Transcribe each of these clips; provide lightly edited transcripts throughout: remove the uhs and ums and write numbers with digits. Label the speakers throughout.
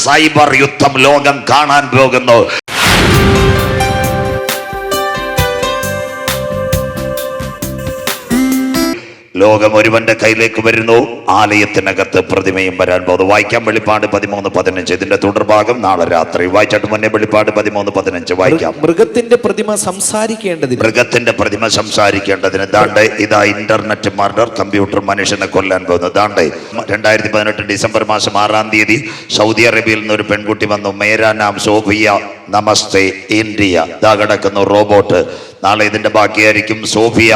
Speaker 1: Cyber യുദ്ധം ലോകം കാണാൻ പോകുന്നു. ലോകം ഒരുവന്റെ കയ്യിലേക്ക് വരുന്നു. ആലയത്തിനകത്ത് പ്രതിമയും വരാൻ പോകുന്നു. വായിക്കാം വെളിപ്പാട് 13:15. ഇതിന്റെ തുടർഭാഗം നാളെ രാത്രി വായിച്ചിട്ട് മുന്നേ വെളിപ്പാട് 13:15 വായിക്കാം.
Speaker 2: മൃഗത്തിന്റെ പ്രതിമ സംസാരിക്കേണ്ടതിന് ദാണ്ടെ ഇതാ ഇന്റർനെറ്റ് മർഡർ, കമ്പ്യൂട്ടർ മനുഷ്യനെ കൊല്ലാൻ പോകുന്നു. ദാണ്ടെ 2018 ഡിസംബർ മാസം 6-ാം തീയതി സൗദി അറേബ്യയിൽ നിന്ന് ഒരു പെൺകുട്ടി വന്നു. മേരാ നാം സോഫിയ, നമസ്തേ ഇന്ത്യ. ദാ കിടക്കുന്നു റോബോട്ട്. നാളെ ഇതിന്റെ ബാക്കിയായിരിക്കും. സോഫിയ,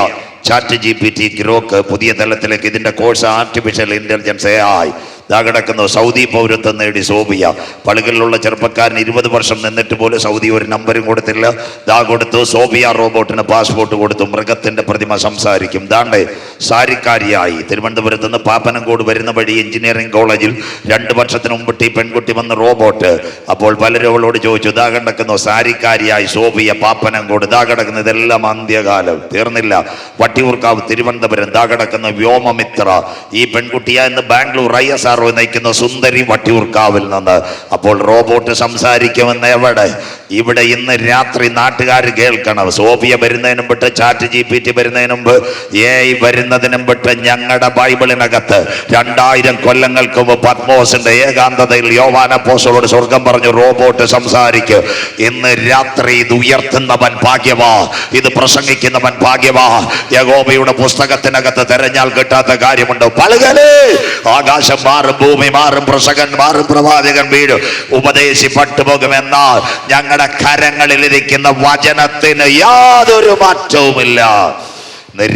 Speaker 2: ചാറ്റ് GPT, ഗ്രോക്ക്, പുതിയ തലത്തിലേക്ക് ഇതിന്റെ കോഴ്സ് ആർട്ടിഫിഷ്യൽ ഇന്റലിജൻസ് AI. ദാ കിടക്കുന്നു സൗദി പൗരത്വം നേടി സോഫിയ. പളുകളിലുള്ള ചെറുപ്പക്കാരൻ 20 വർഷം നിന്നിട്ട് പോലും സൗദി ഒരു നമ്പരും കൊടുത്തില്ല. ദാ കൊടുത്തു സോഫിയ റോബോട്ടിന് പാസ്പോർട്ട് കൊടുത്തു. മൃഗത്തിന്റെ പ്രതിമ സംസാരിക്കും. ദാണ്ടെ സാരിക്കാരിയായി തിരുവനന്തപുരത്ത് നിന്ന് പാപ്പനംകോട് വരുന്ന വഴി എഞ്ചിനീയറിംഗ് കോളേജിൽ 2 വർഷത്തിന് മുമ്പിട്ട് ഈ പെൺകുട്ടി വന്ന റോബോട്ട്. അപ്പോൾ പലരും അവളോട് ചോദിച്ചു, ദാ കിടക്കുന്നു സാരിക്കാരിയായി സോഫിയ, പാപ്പനംകോട്. ദാ കിടക്കുന്നു ഇതെല്ലാം അന്ത്യകാലം തീർന്നില്ല. വട്ടിയൂർക്കാവ്, തിരുവനന്തപുരം. ദാ കിടക്കുന്ന വ്യോമമിത്ര. ഈ പെൺകുട്ടിയാ ഇന്ന് ബാംഗ്ലൂർ ISR നയിക്കുന്ന സുന്ദരി വട്ടിയൂർക്കാവിൽ നിന്ന്. അപ്പോൾ റോബോട്ട് സംസാരിക്കുമെന്ന് എവിടെ? ഇവിടെ ഇന്ന് രാത്രി നാട്ടുകാർ കേൾക്കണം. സോഫിയ വരുന്നതിനും വിട്ട്, ചാറ്റ് GPT വരുന്നതിന് മുമ്പ്, AI വരുന്നതിന് വിട്ട് ഞങ്ങളുടെ ബൈബിളിനകത്ത് 2000 കൊല്ലങ്ങൾക്ക് മുമ്പ് പത്മോസിന്റെ ഏകാന്തതയിൽ യോവാൻ അപ്പോസ്തലനോട് സ്വർഗം പറഞ്ഞു, റോബോട്ട് സംസാരിക്കും. ഇന്ന് രാത്രി ഇത് ഉയർത്തുന്നവൻ ഭാഗ്യവാ, ഇത് പ്രസംഗിക്കുന്നവൻ ഭാഗ്യവാ. യഹോവയുടെ പുസ്തകത്തിനകത്ത് തെരഞ്ഞാൽ കിട്ടാത്ത കാര്യമുണ്ട്. പളുകളെ ആകാശം മാറും, ഭൂമി മാറും, പ്രസംഗൻ മാറും, പ്രവാചകൻ വീഴും, ഉപദേശി പട്ടുപോകുമെന്നാൽ ഞങ്ങളുടെ കരങ്ങളിലിരിക്കുന്ന വചനത്തിന് യാതൊരു മാറ്റവുമില്ല.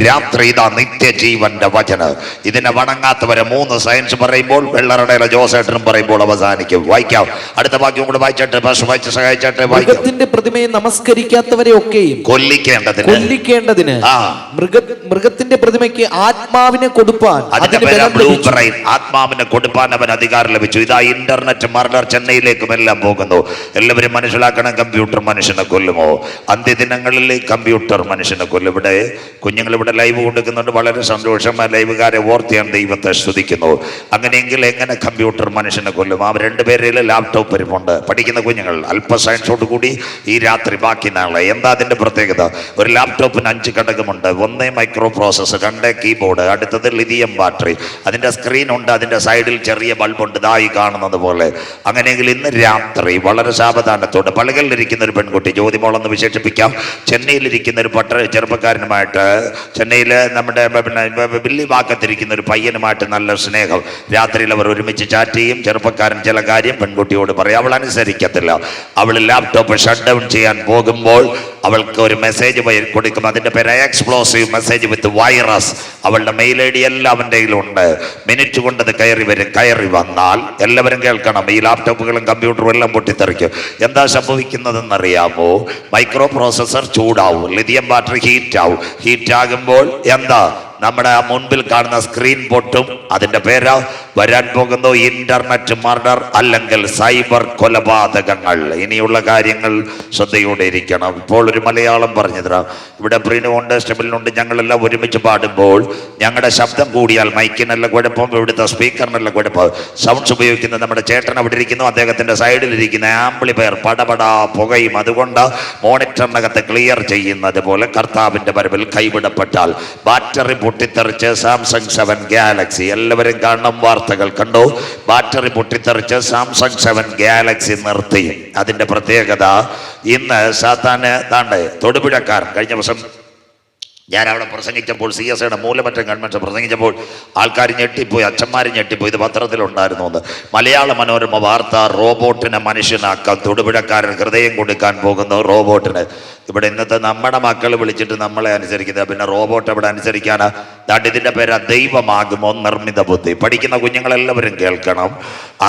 Speaker 2: രാത്രി ഇതാ നിത്യജീവന്റെ വചനം. ഇതിനെ വണങ്ങാത്തവരെ 3 സയൻസ് പറയുമ്പോൾ, വെള്ളറടയിലെ ജോസേട്ടനും പറയുമ്പോൾ അവസാനിക്കും. വായിക്കാം, അടുത്ത വാക്യം കൂടെ വായിച്ചിട്ട് വായിച്ച് സഹായിച്ചിട്ട്. മൃഗത്തിന്റെ പ്രതിമയെ നമസ്കരിക്കാത്തവരെ ഒക്കെയും കൊല്ലിക്കേണ്ടതിന് മൃഗത്തിന്റെ പ്രതിമയ്ക്ക് ആത്മാവിനെ കൊടുപ്പാൻ,
Speaker 1: ആത്മാവിനെ കൊടുപ്പാൻ അവൻ അധികാരം ലഭിച്ചു. ഇതാ ഇന്റർനെറ്റ് മർഡർ ചെന്നൈയിലേക്കും എല്ലാം പോകുന്നു. എല്ലാവരും മനസ്സിലാക്കണം, കമ്പ്യൂട്ടർ മനുഷ്യനെ കൊല്ലുമോ? അന്ത്യദിനങ്ങളിൽ കമ്പ്യൂട്ടർ മനുഷ്യനെ കൊല്ലും. ഇവിടെ കുഞ്ഞുങ്ങൾ ഇവിടെ ലൈവ് കൊടുക്കുന്നുണ്ട്, വളരെ സന്തോഷം. ആ ലൈവുകാരെ ഓർത്ത് ഞാൻ ദൈവത്തെ സ്തുതിക്കുന്നു. അങ്ങനെയെങ്കിൽ എങ്ങനെ കമ്പ്യൂട്ടർ മനുഷ്യനെ കൊല്ലും? ആ 2 പേരിൽ ലാപ്ടോപ്പ് വരുമുണ്ട്. പഠിക്കുന്ന കുഞ്ഞുങ്ങൾ അല്പ സയൻസോട് കൂടി ഈ രാത്രി ബാക്കി നാളെ. എന്താ അതിന്റെ പ്രത്യേകത? ഒരു ലാപ്ടോപ്പിന് 5 ഘടകമുണ്ട്. 1 മൈക്രോ പ്രോസസ്സർ, 2 കീബോർഡ്, അടുത്തത് ലിഥിയം ബാറ്ററി, അതിന്റെ സ്ക്രീൻ ഉണ്ട്, അതിന്റെ സൈഡിൽ ചെറിയ ബൾബുണ്ട്, ഇതായി കാണുന്നത് പോലെ. അങ്ങനെയെങ്കിൽ ഇന്ന് രാത്രി വളരെ സാവധാനത്തോടെ പളുകളിലിരിക്കുന്ന ഒരു പെൺകുട്ടി, ജ്യോതിമോളെന്ന് വിശേഷിപ്പിക്കാം, ചെന്നൈയിലിരിക്കുന്ന ഒരു ചെറുപ്പക്കാരനുമായിട്ട്, ചെന്നൈയില് നമ്മുടെ വില്ലി ഭാഗത്തിരിക്കുന്ന ഒരു പയ്യനുമായിട്ട് നല്ല സ്നേഹം. രാത്രിയിൽ അവർ ഒരുമിച്ച് ചാറ്റ് ചെയ്യും. ചെറുപ്പക്കാരൻ ചില കാര്യം പെൺകുട്ടിയോട് പറയും, അവൾ അനുസരിക്കത്തില്ല. അവൾ ലാപ്ടോപ്പ് ഷട്ട് ഡൗൺ ചെയ്യാൻ പോകുമ്പോൾ അവൾക്ക് ഒരു മെസ്സേജ് കൊടുക്കും. അതിന്റെ പേര് എക്സ്പ്ലോസീവ് മെസ്സേജ് വിത്ത് വൈറസ്. അവളുടെ മെയിൽ ID എല്ലാം അവൻ്റെ കയ്യിലുണ്ട്. മിനിറ്റ് കൊണ്ട് അത് കയറി വരും. കയറി വന്നാൽ എല്ലാവരും കേൾക്കണം, ഈ ലാപ്ടോപ്പുകളും കമ്പ്യൂട്ടറും എല്ലാം പൊട്ടിത്തെറിക്കും. എന്താ സംഭവിക്കുന്നതെന്നറിയാമോ? മൈക്രോ പ്രോസസ്സർ ചൂടാവും, ലിഥിയം ബാറ്ററി ഹീറ്റ് ആവും. ഹീറ്റാകുമ്പോൾ എന്താ? നമ്മുടെ ആ മുൻപിൽ കാണുന്ന സ്ക്രീൻ പൊട്ടും. അതിന്റെ പേര് വരാൻ പോകുന്നു ഇന്റർനെറ്റ് മർഡർ, അല്ലെങ്കിൽ സൈബർ കൊലപാതകങ്ങൾ. ഇനിയുള്ള കാര്യങ്ങൾ ശ്രദ്ധയോടെ ഇരിക്കണം. ഇപ്പോൾ ഒരു മലയാളം പറഞ്ഞു തരാം. ഇവിടെ പ്രീനുണ്ട്, സ്റ്റെബിലിനുണ്ട്. ഞങ്ങളെല്ലാം ഒരുമിച്ച് പാടുമ്പോൾ ഞങ്ങളുടെ ശബ്ദം കൂടിയാൽ മൈക്കിനല്ല കുഴപ്പം, ഇവിടുത്തെ സ്പീക്കറിനല്ല കുഴപ്പം. സൗണ്ട്സ് ഉപയോഗിക്കുന്നത് നമ്മുടെ ചേട്ടൻ അവിടെ ഇരിക്കുന്നു, അദ്ദേഹത്തിന്റെ സൈഡിലിരിക്കുന്ന ആംപ്ലിഫയർ പടപടാ പുകയും. അതുകൊണ്ട് മോണിറ്ററിനകത്ത് ക്ലിയർ ചെയ്യുന്നത് പോലെ കർത്താവിന്റെ വരവിൽ കൈവിടപ്പെട്ടാൽ ബാറ്ററി പൊട്ടിത്തെറിച്ച് സാംസങ് 7 ഗാലക്സി, എല്ലാവരും കാണണം, വാർത്തകൾ കണ്ടു. ബാറ്ററി പൊട്ടിത്തെറിച്ച് സാംസങ് 7 ഗാലക്സി നിർത്തി. അതിന്റെ പ്രത്യേകത, ഇന്ന് സാത്താന് താണ്ടെ തൊടുപുഴക്കാരൻ കഴിഞ്ഞ ദിവസം ഞാൻ അവിടെ പ്രസംഗിച്ചപ്പോൾ, CSIയുടെ മൂലമറ്റം കൺവെൻഷൻ പ്രസംഗിച്ചപ്പോൾ ആൾക്കാർ ഞെട്ടിപ്പോയി, അച്ഛന്മാർ ഞെട്ടിപ്പോയി. ഇത് പത്രത്തിലുണ്ടായിരുന്നു എന്ന്. മലയാള മനോരമ വാർത്ത, റോബോട്ടിനെ മനുഷ്യനാക്കാം, തൊടുപുഴക്കാരൻ ഹൃദയം കൊടുക്കാൻ പോകുന്നു റോബോട്ടിന്. ഇവിടെ ഇന്നത്തെ നമ്മുടെ മക്കൾ വിളിച്ചിട്ട് നമ്മളെ അനുസരിക്കുന്നത്, പിന്നെ റോബോട്ട് എവിടെ അനുസരിക്കാനാ? ദാണ്ട് ഇതിന്റെ പേര് ദൈവമാകുമോ നിർമ്മിത ബുദ്ധി. പഠിക്കുന്ന കുഞ്ഞുങ്ങളെല്ലാവരും കേൾക്കണം.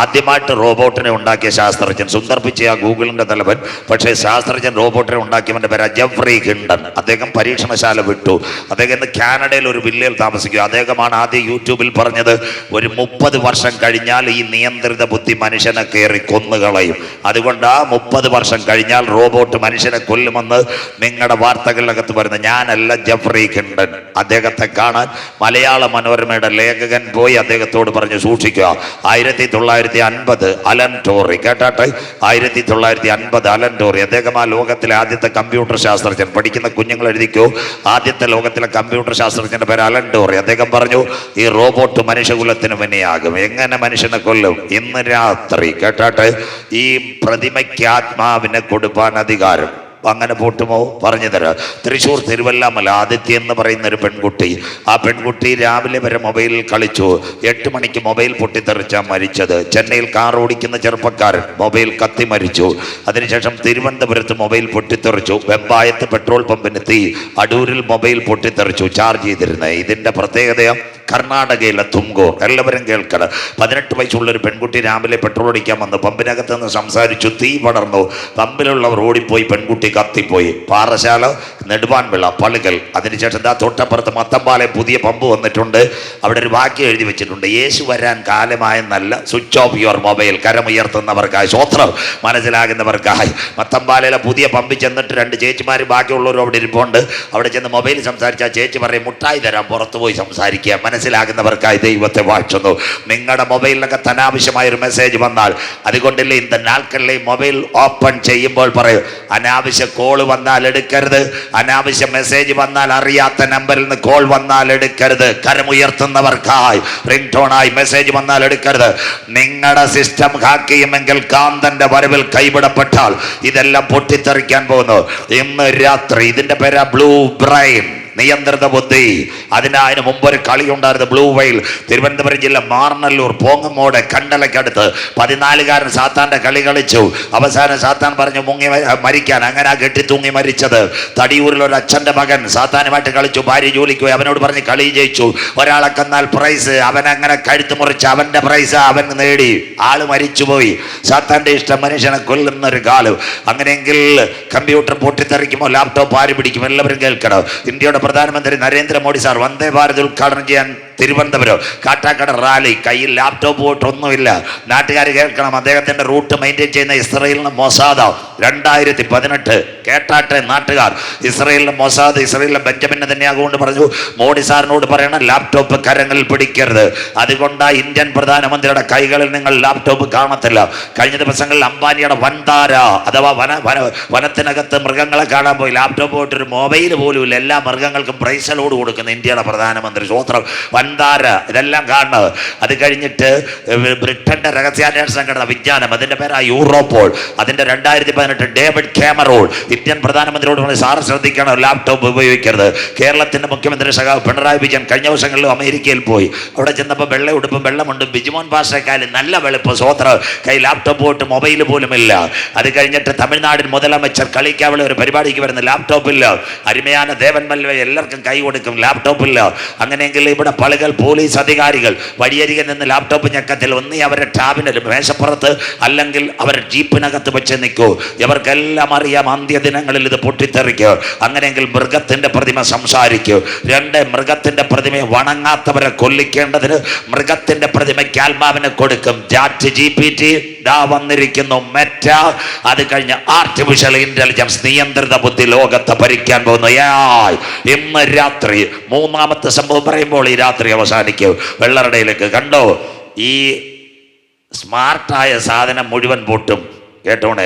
Speaker 1: ആദ്യമായിട്ട് റോബോട്ടിനെ ഉണ്ടാക്കിയ ശാസ്ത്രജ്ഞൻ, സുന്ദർ പിച്ചയ ഗൂഗിളിന്റെ തലവൻ, പക്ഷേ ശാസ്ത്രജ്ഞൻ റോബോട്ടിനെ ഉണ്ടാക്കിയവന്റെ പേര് ജെഫ്രി ഹിൻഡൻ. അദ്ദേഹം പരീക്ഷണശാല വിട്ടു. വിട്ടു. അദ്ദേഹം ഇന്ന് കാനഡയിൽ ഒരു വില്ലയിൽ താമസിക്കുക. അദ്ദേഹമാണ് ആദ്യം യൂട്യൂബിൽ പറഞ്ഞത്, ഒരു 30 വർഷം കഴിഞ്ഞാൽ ഈ നിയന്ത്രിത ബുദ്ധി മനുഷ്യനെ കയറി കൊന്നുകളയും. അതുകൊണ്ട് ആ 30 വർഷം കഴിഞ്ഞാൽ റോബോട്ട് മനുഷ്യനെ കൊല്ലുമെന്ന് നിങ്ങളുടെ വാർത്തകളിലകത്ത് വരുന്നത്. ഞാനല്ല, ജെഫ്രി ഹിൻഡൻ. അദ്ദേഹത്തെ കാണാൻ മലയാള മനോരമയുടെ ലേഖകൻ പോയി അദ്ദേഹത്തോട് പറഞ്ഞു, സൂക്ഷിക്കുക. 1950 അലൻ ടോറി, കേട്ടാട്ടെ, 1950 അലൻ ടോറി. അദ്ദേഹം ആ ലോകത്തിലെ ആദ്യത്തെ കമ്പ്യൂട്ടർ ശാസ്ത്രജ്ഞൻ. പഠിക്കുന്ന കുഞ്ഞുങ്ങൾ എഴുതിക്കോ, ആദ്യത്തെ ലോകത്തിലെ കമ്പ്യൂട്ടർ ശാസ്ത്രജ്ഞന്റെ പേര് അലൻ ടോറി. അദ്ദേഹം പറഞ്ഞു, ഈ റോബോട്ട് മനുഷ്യകുലത്തിന് വിനയാകും. എങ്ങനെ മനുഷ്യനെ കൊല്ലും? ഇന്ന് രാത്രി, കേട്ടാട്ടെ, ഈ പ്രതിമയ്ക്ക് ആത്മാവിനെ കൊടുപ്പാൻ അധികാരം. അങ്ങനെ പൊട്ടുമോ? പറഞ്ഞു തരാം. തൃശ്ശൂർ തിരുവല്ലാമല ആദിത്യ എന്ന് പറയുന്ന ഒരു പെൺകുട്ടി. ആ പെൺകുട്ടി രാവിലെ വരെ മൊബൈലിൽ കളിച്ചു. 8 മണിക്ക് മൊബൈൽ പൊട്ടിത്തെറിച്ചാൽ മരിച്ചത്. ചെന്നൈയിൽ കാർ ഓടിക്കുന്ന ചെറുപ്പക്കാരൻ മൊബൈൽ കത്തി മരിച്ചു. അതിനുശേഷം തിരുവനന്തപുരത്ത് മൊബൈൽ പൊട്ടിത്തെറിച്ചു. വെമ്പായത്ത് പെട്രോൾ പമ്പിന് തീ. അടൂരിൽ മൊബൈൽ പൊട്ടിത്തെറിച്ചു, ചാർജ് ചെയ്തിരുന്നത്. ഇതിന്റെ പ്രത്യേകത കർണാടകയിലെ തുംകൂർ. എല്ലാവരും കേൾക്കണം. 18 വയസ്സുള്ളൊരു പെൺകുട്ടി രാവിലെ പെട്രോൾ അടിക്കാൻ വന്നു. പമ്പിനകത്ത് നിന്ന് സംസാരിച്ചു, തീ പടർന്നു. പമ്പിലുള്ളവർ ഓടിപ്പോയി, പെൺകുട്ടി കത്തിപ്പോയി. പാറശാല, നെടുവാൻവിള, പളുകൽ. അതിനുശേഷം തൊട്ടപ്പുറത്ത് മത്തമ്പാലയം പുതിയ പമ്പ് വന്നിട്ടുണ്ട്. അവിടെ ഒരു വാക്യം എഴുതി വെച്ചിട്ടുണ്ട്, യേശു വരാൻ കാലമായെന്നല്ല, സ്വിച്ച് ഓഫ് യുവർ മൊബൈൽ. കരമുയർത്തുന്നവർക്കായി, സ്വത്രം മനസ്സിലാകുന്നവർക്കായി. മത്തമ്പാലയിലെ പുതിയ പമ്പിൽ ചെന്നിട്ട് 2 ചേച്ചിമാരും ബാക്കിയുള്ളവരും അവിടെ ഇരിപ്പുണ്ട്. അവിടെ ചെന്ന് മൊബൈൽ സംസാരിച്ചാൽ ചേച്ചി പറയും, മുട്ടായി തരാം, പുറത്തു പോയി സംസാരിക്കുക. മനസ്സിലാകുന്നവർക്കായി ദൈവത്തെ വാഴ്ത്തുന്നു. നിങ്ങളുടെ മൊബൈലിനൊക്കെ അനാവശ്യമായ ഒരു മെസ്സേജ് വന്നാൽ, അതുകൊണ്ടല്ലേ ഇന്ന് നാൾക്കല്ലേ മൊബൈൽ ഓപ്പൺ ചെയ്യുമ്പോൾ പറയും, അനാവശ്യ കോൾ വന്നാൽ എടുക്കരുത്, അനാവശ്യ മെസ്സേജ് വന്നാൽ, അറിയാത്ത നമ്പറിൽ നിന്ന് കോൾ വന്നാൽ എടുക്കരുത്. കരമുയർത്തുന്നവർക്കായി, റിംഗ് ടോണായി മെസ്സേജ് വന്നാൽ എടുക്കരുത്. നിങ്ങളുടെ സിസ്റ്റം ഹാക്ക് ചെയ്യുമെങ്കിൽ കാന്തന്റെ വരവിൽ കൈവിടപ്പെട്ടാൽ ഇതെല്ലാം പൊട്ടിത്തെറിക്കാൻ പോകുന്നു. ഇന്ന് രാത്രി ഇതിന്റെ പേരാ ബ്ലൂ ബ്രെയിൻ, നിയന്ത്രിത ബുദ്ധി. അതിന് മുമ്പ് ഒരു കളി ഉണ്ടായിരുന്നു, ബ്ലൂ വെയിൽ. തിരുവനന്തപുരം ജില്ല മാർനല്ലൂർ പോങ്ങമോട് കണ്ടലക്കടുത്ത് 14കാരൻ സാത്താന്റെ കളി കളിച്ചു. അവസാനം സാത്താൻ പറഞ്ഞു മുങ്ങി മരിക്കാൻ. അങ്ങനെ ആ കെട്ടി തൂങ്ങി മരിച്ചത്. തടിയൂരിൽ ഒരു അച്ഛന്റെ മകൻ സാത്താനുമായിട്ട് കളിച്ചു. ഭാര്യ ജോലിക്ക് പോയി. അവനോട് പറഞ്ഞ് കളി ജയിച്ചു. ഒരാളെ കന്നാൽ പ്രൈസ്. അവൻ അങ്ങനെ കഴുത്ത് മുറിച്ച് അവന്റെ പ്രൈസ് അവൻ നേടി. ആള് മരിച്ചുപോയി. സാത്താന്റെ ഇഷ്ടം മനുഷ്യനെ കൊല്ലുന്ന ഒരു കാലം. അങ്ങനെയെങ്കിൽ കമ്പ്യൂട്ടർ പൊട്ടിത്തെറിക്കുമോ? ലാപ്ടോപ്പ് ആര് പിടിക്കും? എല്ലാവരും കേൾക്കണം. ഇന്ത്യയുടെ പ്രധാനമന്ത്രി നരേന്ദ്രമോദി സാർ വന്ദേ ഭാരത് ഉദ്ഘാടനം ചെയ്യാൻ തിരുവനന്തപുരം കാട്ടാക്കട റാലി. കയ്യിൽ ലാപ്ടോപ്പ് പോയിട്ടൊന്നുമില്ല. നാട്ടുകാർ കേൾക്കണം. അദ്ദേഹത്തിന്റെ റൂട്ട് മെയിൻറ്റെയിൻ ചെയ്യുന്ന ഇസ്രയേലിന് മൊസാദ്. 2018 കേട്ടാട്ടെ നാട്ടുകാർ. ഇസ്രയേലിന് മൊസാദ്, ഇസ്രയേലിലെ ബെഞ്ചമിൻ നെതന്യാഹുവിനോട് പറഞ്ഞു, മോഡി സാറിനോട് പറയണം ലാപ്ടോപ്പ് കരങ്ങളിൽ പിടിക്കരുത്. അതുകൊണ്ട് ഇന്ത്യൻ പ്രധാനമന്ത്രിയുടെ കൈകളിൽ നിങ്ങൾ ലാപ്ടോപ്പ് കാണത്തില്ല. കഴിഞ്ഞ ദിവസങ്ങളിൽ അംബാനിയുടെ വൻതാര അഥവാ വനത്തിനകത്ത് മൃഗങ്ങളെ കാണാൻ പോയി. ലാപ്ടോപ്പ് പോയിട്ടൊരു മൊബൈൽ പോലും ഇല്ല. എല്ലാ മൃഗങ്ങൾക്കും പ്രൈസലോട് കൊടുക്കുന്ന ഇന്ത്യയുടെ പ്രധാനമന്ത്രി. സ്വോത്രം, വൻതാര. ഇതെല്ലാം കാണുന്നത്. അത് കഴിഞ്ഞിട്ട് ബ്രിട്ടന്റെ രഹസ്യാന്വേഷണ സംഘടന വിജ്ഞാനം, അതിന്റെ പേരാ യൂറോപോൾ. അതിന്റെ 2018 ഡേവിഡ് കാമറൂൺ ഇന്ത്യൻ പ്രധാനമന്ത്രിയോട് പറഞ്ഞു, സാറ് ശ്രദ്ധിക്കണം, ലാപ്ടോപ്പ് ഉപയോഗിക്കരുത്. കേരളത്തിന്റെ മുഖ്യമന്ത്രി സഖാവ് പിണറായി വിജയൻ കഴിഞ്ഞ ദിവസങ്ങളിലും അമേരിക്കയിൽ പോയി. അവിടെ ചെന്നപ്പോൾ വെള്ള ഉടുപ്പും വെള്ളമുണ്ട്. ബിജുമോൻ പാഷക്കാലം നല്ല വെളുപ്പ്. സ്വോത്ര കൈ ലാപ്ടോപ്പ് പോയിട്ട് മൊബൈൽ പോലും ഇല്ല. അത് കഴിഞ്ഞിട്ട് തമിഴ്നാടിൻ മുതലമച്ചർ കളിക്കാവുള്ള ഒരു പരിപാടിക്ക് വരുന്ന ലാപ്ടോപ്പില്ല. അരുമயான ദേവൻ മൽവ എല്ലാവർക്കും കൈ കൊടുക്കും, ലാപ്ടോപ്പില്ല. അങ്ങനെയെങ്കിൽ ഇവിടെ പളുകൾ പോലീസ് അധികാരികൾ വഴിയരികെ നിന്ന് ലാപ്ടോപ്പ് ഞെക്കത്തിൽ ഒന്നീ അവരുടെ ടാബിന് മേശപ്പുറത്ത് അല്ലെങ്കിൽ അവർ ജീപ്പിനകത്ത് വെച്ച് നിൽക്കൂ. ഇവർക്കെല്ലാം അറിയാം അന്ത്യദിനങ്ങളിൽ ഇത് പൊട്ടിത്തെറിക്കൂ. അങ്ങനെയെങ്കിൽ മൃഗത്തിന്റെ പ്രതിമ സംസാരിക്കൂ. 2 മൃഗത്തിന്റെ പ്രതിമയെ വണങ്ങാത്തവരെ കൊല്ലിക്കേണ്ടതിന് മൃഗത്തിന്റെ പ്രതിമയ്ക്ക് ആത്മാവിനെ കൊടുക്കും. ചാറ്റ് GPT ദാ വന്നിരിക്കുന്നു. മെറ്റ, അത് കഴിഞ്ഞ് ആർട്ടിഫിഷ്യൽ ഇന്റലിജൻസ്, നിയന്ത്രിത ബുദ്ധി ലോകത്തെ ഭരിക്കാൻ പോകുന്നു. ഇന്ന് രാത്രി 3ാമത്തെ സംഭവം പറയുമ്പോൾ ഈ രാത്രി അവസാനിക്കും. വെള്ളറടയിലേക്ക് കണ്ടോ, ഈ സ്മാർട്ടായ സാധനം മുഴുവൻ പൊട്ടും. കേട്ടോണേ.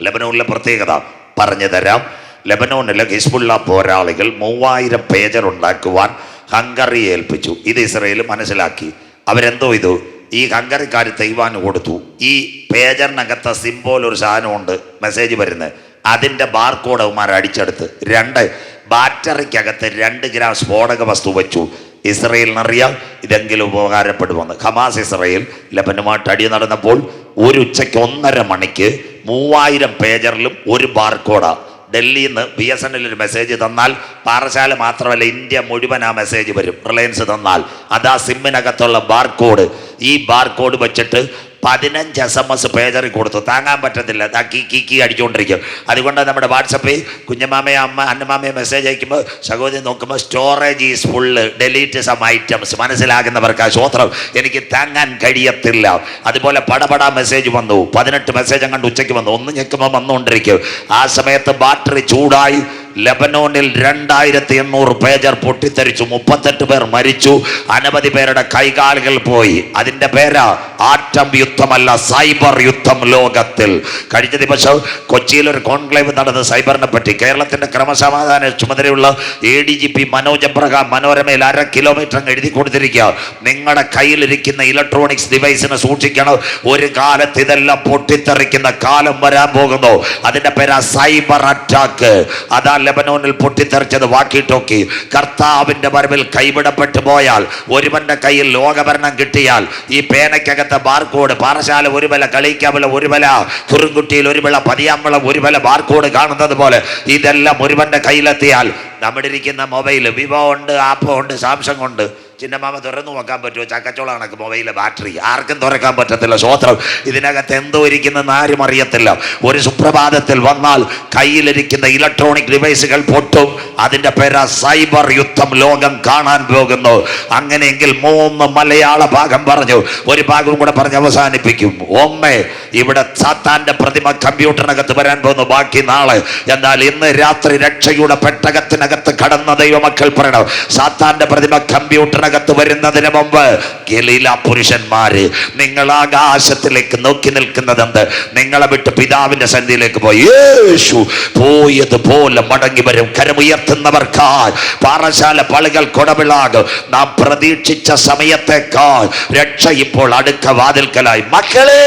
Speaker 1: ലെബനോനിലെ പ്രത്യേകത പറഞ്ഞു തരാം. ലെബനോനിലെ ഹിസ്ബുള്ള പോരാളികൾ 3000 പേജർ ഉണ്ടാക്കുവാൻ ഹംഗറി ഏൽപ്പിച്ചു. ഇത് ഇസ്രയേൽ മനസ്സിലാക്കി. അവരെന്തോ ഇത് ഈ ഹംഗറിക്കാർ തൈവാന് കൊടുത്തു. ഈ പേജറിനകത്ത് സിംബോൾ ഒരു സാധനമുണ്ട്, മെസ്സേജ് വരുന്നത്. അതിൻ്റെ ബാർകോഡ് അവന്മാർ അടിച്ചെടുത്ത് 2 ബാറ്ററിക്കകത്ത് 2 ഗ്രാം സ്ഫോടക വസ്തു വെച്ചു. ഇസ്രയേലിനറിയാം ഇതെങ്കിലും ഉപകാരപ്പെടുമെന്ന്. ഹമാസ് ഇസ്രയേൽ ലെബനുമായിട്ട് അടി നടന്നപ്പോൾ ഒരു ഉച്ചയ്ക്ക് 1.5 മണിക്ക് 3000 പേജറിലും ഒരു ബാർകോഡാ. ഡൽഹിയിൽ നിന്ന് BSNL ഒരു മെസ്സേജ് തന്നാൽ പാറശാല മാത്രമല്ല ഇന്ത്യ മുഴുവൻ ആ മെസ്സേജ് വരും. റിലയൻസ് തന്നാൽ അതാ സിമ്മിനകത്തുള്ള ബാർകോഡ്. ഈ ബാർകോഡ് വെച്ചിട്ട് 15 SMS പേജറിൽ കൊടുത്തു. താങ്ങാൻ പറ്റത്തില്ല, കീ അടിച്ചുകൊണ്ടിരിക്കും. അതുകൊണ്ട് നമ്മുടെ വാട്സപ്പിൽ കുഞ്ഞമാമയെ അന്നമാമയെ മെസ്സേജ് അയക്കുമ്പോൾ സഹോദരി നോക്കുമ്പോൾ storage is full, delete some items. മനസ്സിലാകുന്നവർക്ക് ആ സ്വോത്രം. എനിക്ക് താങ്ങാൻ കഴിയത്തില്ല. അതുപോലെ പടപടാ മെസ്സേജ് വന്നു, 18 മെസ്സേജ് അങ്ങോട്ട് ഉച്ചയ്ക്ക് വന്നു. ഒന്ന് ഞെക്കുമ്പോൾ വന്നുകൊണ്ടിരിക്കും. ആ സമയത്ത് ബാറ്ററി ചൂടായി. ലെബനോനിൽ 2800 പേജർ പൊട്ടിത്തെറിച്ചു, 38 പേർ മരിച്ചു, അനവധി പേരുടെ കൈകാലുകൾ പോയി. അതിന്റെ പേരാ ആറ്റം യുദ്ധമല്ല, സൈബർ യുദ്ധം ലോകത്തിൽ. കഴിഞ്ഞ ദിവസം കൊച്ചിയിൽ ഒരു കോൺക്ലേവ് നടന്ന സൈബറിനെ പറ്റി. കേരളത്തിന്റെ ക്രമസമാധാന ചുമതലയുള്ള ADGP മനോജ് എബ്രഹാം മനോരമയിൽ 1/2 കിലോമീറ്റർ അങ്ങ് എഴുതി കൊടുത്തിരിക്കുക. നിങ്ങളുടെ കയ്യിലിരിക്കുന്ന ഇലക്ട്രോണിക്സ് ഡിവൈസിനെ സൂക്ഷിക്കണം. ഒരു കാലത്ത് ഇതെല്ലാം പൊട്ടിത്തെറിക്കുന്ന കാലം വരാൻ പോകുന്നു. അതിന്റെ പേരാ സൈബർ അറ്റാക്ക്. അതാ ലെബനോനിൽ പൊട്ടിത്തെറിച്ചത്. വാക്കി ടോക്കി. കർത്താവിന്റെ വരവിൽ കൈവിടപ്പെട്ടു പോയാൽ, ഒരുവന്റെ കയ്യിൽ ലോകഭരണം കിട്ടിയാൽ, ഈ പേനയ്ക്കകത്തെ ബാർകോഡ്, പാറശാല ഒരു വില, കളിക്കാവില ഒരു വില, കുറുങ്കുട്ടിയിൽ ഒരു വില, പതിയാമ്പളം ഒരു വില ബാർകോഡ് കാണുന്നത് പോലെ ഇതെല്ലാം ഒരുവന്റെ കയ്യിലെത്തിയാൽ, നമ്മുടെ ഇരിക്കുന്ന മൊബൈൽ വിവോ ഉണ്ട്, ആപ്പോ ഉണ്ട്, സാംസങ് ഉണ്ട്. ചിന്നമാമ തുറന്നു നോക്കാൻ പറ്റുമോ? ചക്കച്ചോള കണക്ക് മൊബൈലിലെ ബാറ്ററി ആർക്കും തുറക്കാൻ പറ്റത്തില്ല. സ്വോത്രം. ഇതിനകത്ത് എന്തോ ഇരിക്കുന്നെന്ന് ആരും അറിയത്തില്ല. ഒരു സുപ്രഭാതത്തിൽ വന്നാൽ കയ്യിലിരിക്കുന്ന ഇലക്ട്രോണിക് ഡിവൈസുകൾ പൊട്ടും. അതിന്റെ പേരാ സൈബർ യുദ്ധം ലോകം കാണാൻ പോകുന്നു. അങ്ങനെയെങ്കിൽ 3 മലയാള ഭാഗം പറഞ്ഞു, ഒരു ഭാഗവും കൂടെ പറഞ്ഞ് അവസാനിപ്പിക്കും. ഒന്ന്, ഇവിടെ സാത്താന്റെ പ്രതിമ കമ്പ്യൂട്ടറിനകത്ത് വരാൻ പോകുന്നു. ബാക്കി നാളെ. എന്നാൽ ഇന്ന് രാത്രി രക്ഷയുടെ പെട്ടകത്തിനകത്ത് കടന്ന ദൈവമക്കൾ പറയണം, സാത്താന്റെ പ്രതിമ കമ്പ്യൂട്ടറിനകത്ത് വരുന്നതിന് മുമ്പ് ഗലീല പുരുഷന്മാര്, നിങ്ങൾ ആകാശത്തിലേക്ക് നോക്കി നിൽക്കുന്നതെന്ത്? നിങ്ങളെ വിട്ട് പിതാവിന്റെ സന്നിധിയിലേക്ക് പോയി യേശു പോയതുപോലെ മടങ്ങി വരും. കരമുയർത്തുന്നവർക്കായി പാറശാല പള്ളികൾ കൊടവിളാകും. നാം പ്രതീക്ഷിച്ച സമയത്തേക്കാൾ രക്ഷ ഇപ്പോൾ അടുക്ക വാതിൽക്കലായി. മക്കളെ,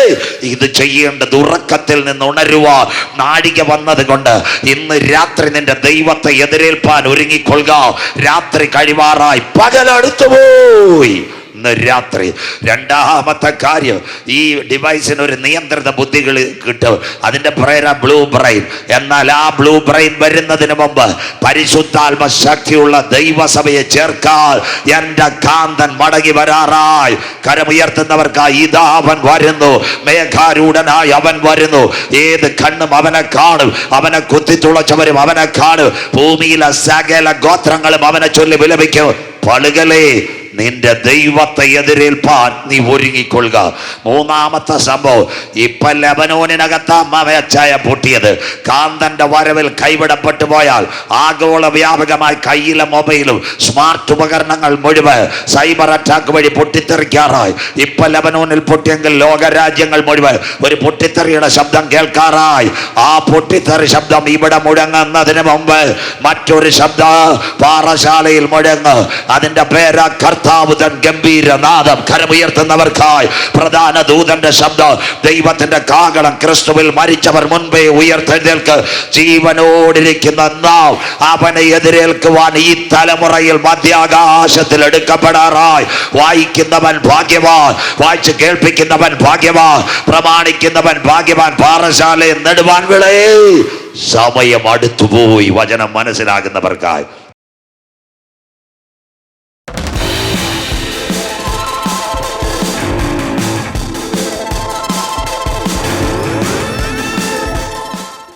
Speaker 1: ഇത് ചെയ്യേണ്ടത് ഉറക്കത്തിൽ നിന്ന് ഉണരുവാൻ നാഴിക വന്നത് കൊണ്ട് ഇന്ന് രാത്രി നിന്റെ ദൈവത്തെ എതിരേൽപ്പാൻ ഒരുങ്ങിക്കൊള്ളുക. രാത്രി കഴിവാറായി, പകലടുത്തു പോയി. ഇന്ന് രാത്രി രണ്ടാമത്തെ കാര്യം, ഈ ഡിവൈസിന് ഒരു നിയന്ത്രിത ബുദ്ധികൾ കിട്ടും. അതിന്റെ പേരാ ബ്ലൂ ബ്രെയിൻ. എന്നാൽ ആ ബ്ലൂ ബ്രെയിൻ വരുന്നതിന് മുമ്പ് പരിശുദ്ധാത്മ ശക്തിയുള്ള ദൈവസഭയെ ചേർക്കാൻ എന്റെ കാന്തൻ മടങ്ങി വരാറായി. കരമുയർത്തുന്നവർക്കായി ഇതാ അവൻ വരുന്നു, മേഘാരൂഢനായി അവൻ വരുന്നു. ഏത് കണ്ണും അവനെ കാണും, അവനെ കുത്തിത്തുളച്ചവരും അവനെ കാണും. ഭൂമിയിലെ സകല ഗോത്രങ്ങളും അവനെ ചൊല്ലി വിലപിക്കും. പളുകളെ, നിന്റെ ദൈവത്തെ എതിരേൽപ്പാൻ നീ ഒരുങ്ങിക്കൊള്ളുക. മൂന്നാമത്തെ സംഭവം, ഇപ്പൊ ലെബനോനിനകത്ത് അമ്മവച്ചായ പൊട്ടിയത്. കാന്തന്റെ വരവിൽ കൈവിടപ്പെട്ടു പോയാൽ ആഗോള വ്യാപകമായി കയ്യിലെ മൊബൈലും സ്മാർട്ട് ഉപകരണങ്ങൾ മുഴുവൻ സൈബർ അറ്റാക്ക് വഴി പൊട്ടിത്തെറിക്കാറായി. ഇപ്പൊ ലെബനോനിൽ പൊട്ടിയെങ്കിൽ ലോകരാജ്യങ്ങൾ മുഴുവൻ ഒരു പൊട്ടിത്തെറിയുടെ ശബ്ദം കേൾക്കാറായി. ആ പൊട്ടിത്തെറി ശബ്ദം ഇവിടെ മുഴങ്ങുന്നതിന് മുമ്പ് മറ്റൊരു ശബ്ദം പാറശാലയിൽ മുഴങ്ങ്. അതിന്റെ പേരാ കർത്താവുതൻ ഗംഭീരനാദം. കരമുയർത്തുന്നവർക്കായി പ്രധാന ദൂതന്റെ ശബ്ദം, ദൈവത്തിന്റെ കാഹളം. ക്രിസ്തുവിൽ മരിച്ചവർ മുൻപേ ഉയർത്തെഴുന്നേൽക്ക്. ജീവനോടിരിക്കുന്ന നാം അവനെ എതിരേൽക്കുവാൻ ഈ തലമുറയിൽ മധ്യാകാശത്തിൽ എടുക്കപ്പെടാറായി. വായിക്കുന്നവൻ ഭാഗ്യവാൻ, വായിച്ച് കേൾപ്പിക്കുന്നവൻ ഭാഗ്യവാൻ, പ്രമാണിക്കുന്നവൻ ഭാഗ്യവാൻ. പാറശാലയെ നെടുവാൻ വിളേ സമയം അടുത്തുപോയി. വചനം മനസ്സിലാകുന്നവർക്കായി